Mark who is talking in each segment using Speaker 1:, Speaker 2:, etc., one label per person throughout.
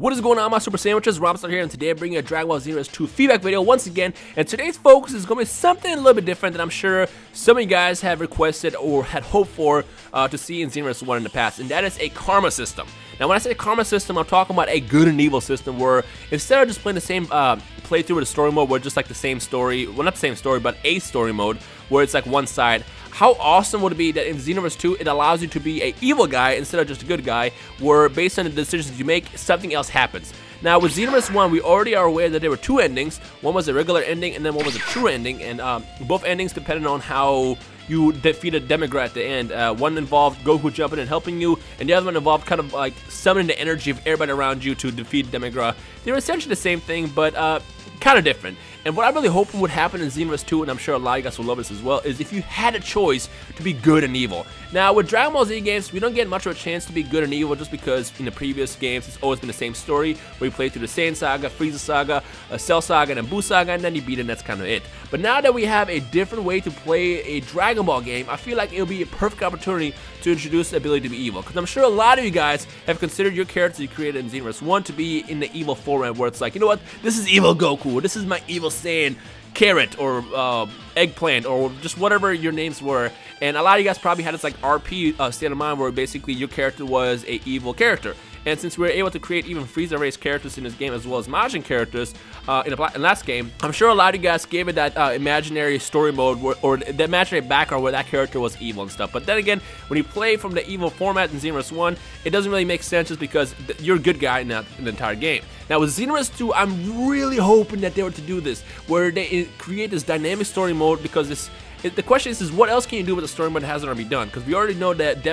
Speaker 1: What is going on, my super sandwiches? Rhymestyle here, and today I'm bringing a Dragon Ball Xenoverse 2 feedback video once again. And today's focus is going to be something a little bit different that I'm sure some of you guys have requested or had hoped for to see in Xenoverse 1 in the past, and that is a karma system. Now, when I say karma system, I'm talking about a good and evil system where instead of just playing the same playthrough with a story mode where just like the same story, well, not the same story, but a story mode where it's like one side. How awesome would it be that in Xenoverse 2, it allows you to be an evil guy instead of just a good guy, where based on the decisions you make, something else happens. Now, with Xenoverse 1, we already are aware that there were two endings. One was a regular ending, and then one was a true ending, and both endings depended on how you defeated Demigra at the end. One involved Goku jumping and helping you, and the other one involved kind of like summoning the energy of everybody around you to defeat Demigra. They were essentially the same thing, but kind of different. And what I really hope would happen in Xenoverse 2, and I'm sure a lot of you guys will love this as well, is if you had a choice to be good and evil. Now, with Dragon Ball Z games, we don't get much of a chance to be good and evil just because in the previous games, it's always been the same story, where you play through the Saiyan Saga, Frieza Saga, Cell Saga, and then Buu Saga, and then you beat it, and that's kind of it. But now that we have a different way to play a Dragon Ball game, I feel like it'll be a perfect opportunity to introduce the ability to be evil. Because I'm sure a lot of you guys have considered your character you created in Xenoverse 1 to be in the evil format, where it's like, you know what, this is evil Goku, or this is my evil Saiyan Carrot, or Eggplant, or just whatever your names were. And a lot of you guys probably had this like RP state of mind where basically your character was a evil character. And since we were able to create even Frieza race characters in this game as well as Majin characters in the last game, I'm sure a lot of you guys gave it that imaginary story mode or the imaginary background where that character was evil and stuff. But then again, when you play from the evil format in Xenoverse 1, it doesn't really make sense just because you're a good guy in the entire game. Now with Xenoverse 2, I'm really hoping that they were to do this, where they create this dynamic story mode, because the question is what else can you do with the story mode that hasn't already been done? Because we already know that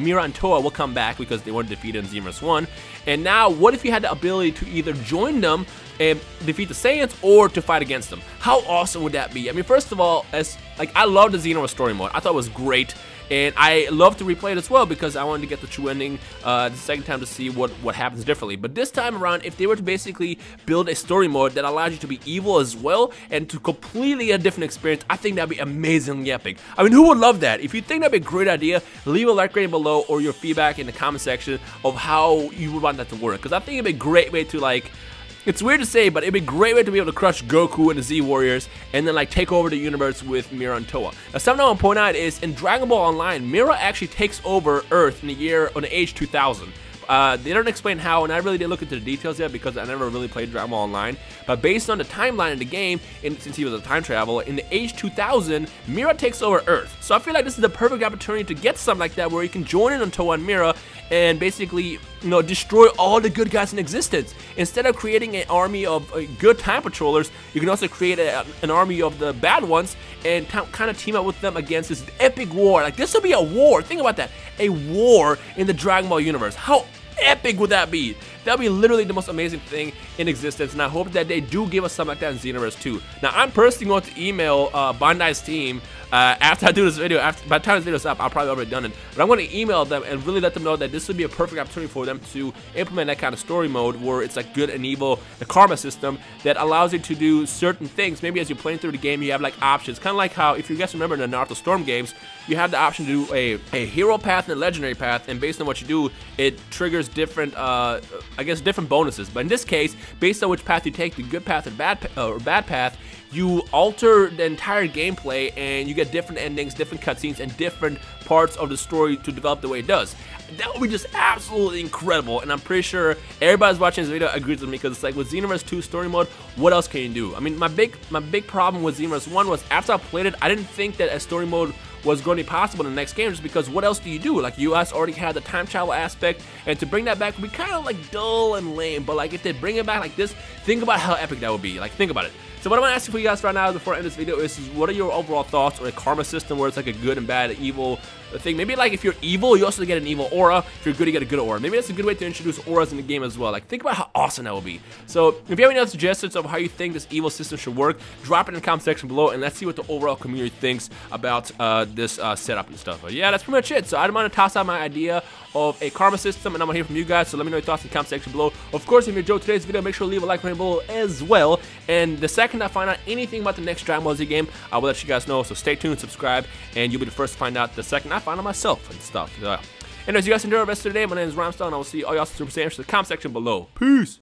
Speaker 1: Mira and Toa will come back because they weren't defeated in Xenoverse 1. And now, what if you had the ability to either join them and defeat the Saiyans or to fight against them? How awesome would that be? I mean, first of all, I love the Xenoverse story mode. I thought it was great. And I love to replay it as well because I wanted to get the true ending the second time to see what happens differently. But this time around, if they were to basically build a story mode that allows you to be evil as well and to completely a different experience, I think that'd be amazingly epic. I mean, who would love that? If you think that'd be a great idea, leave a like rating below or your feedback in the comment section of how you would want that to work. Because I think it'd be a great way to like... It's weird to say, but it'd be a great way to be able to crush Goku and the Z Warriors and then like take over the universe with Mira and Toa. Now, something I want to point out is in Dragon Ball Online, Mira actually takes over Earth in the age 2000. They don't explain how, and I really didn't look into the details yet because I never really played Dragon Ball Online. But based on the timeline in the game, since he was a time traveler, in the age 2000, Mira takes over Earth. So I feel like this is the perfect opportunity to get something like that where you can join in on Toa and Mira and basically, you know, destroy all the good guys in existence. Instead of creating an army of good time patrollers, you can also create an army of the bad ones and kind of team up with them against this epic war. Like, this will be a war. Think about that. A war in the Dragon Ball universe. How epic would that be? That would be literally the most amazing thing in existence, and I hope that they do give us something like that in Xenoverse 2. Now, I'm personally going to email Bandai's team after I do this video. By the time this video is up, I'll probably already done it. But I'm going to email them and really let them know that this would be a perfect opportunity for them to implement that kind of story mode where it's like good and evil, the karma system that allows you to do certain things. Maybe as you're playing through the game, you have like options. Kind of like how, if you guys remember in the Naruto Storm games, you have the option to do a hero path and a legendary path, and based on what you do, it triggers different, I guess, different bonuses. But in this case, based on which path you take, the good path or bad path, you alter the entire gameplay and you get different endings, different cutscenes, and different parts of the story to develop the way it does. That would be just absolutely incredible, and I'm pretty sure everybody's watching this video agrees with me, because it's like with Xenoverse 2 story mode, what else can you do? I mean, my big problem with Xenoverse 1 was after I played it, I didn't think that a story mode was going to be possible in the next game, just because what else do you do? Like, you guys already had the time travel aspect, and to bring that back would be kind of like dull and lame. But like, if they bring it back like this, think about how epic that would be. Like, think about it. So what I want to ask you for you guys right now before I end this video is what are your overall thoughts on a karma system where it's like a good and bad, evil thing? Maybe like if you're evil, you also get an evil aura. If you're good, you get a good aura. Maybe that's a good way to introduce auras in the game as well. Like, think about how awesome that would be. So if you have any other suggestions of how you think this evil system should work, drop it in the comment section below, and let's see what the overall community thinks about this setup and stuff. But yeah, that's pretty much it. So I'm going to toss out my idea of a karma system, and I'm going to hear from you guys. So let me know your thoughts in the comment section below. Of course, if you enjoyed today's video, make sure to leave a like right below as well. And the second I find out anything about the next Dragon Ball Z game, I will let you guys know. So stay tuned, subscribe, and you'll be the first to find out the second I find out myself and stuff. Anyways, you guys enjoy the rest of the day. My name is Rhymestyle, and I will see all y'all Super Saiyans in the comment section below. Peace!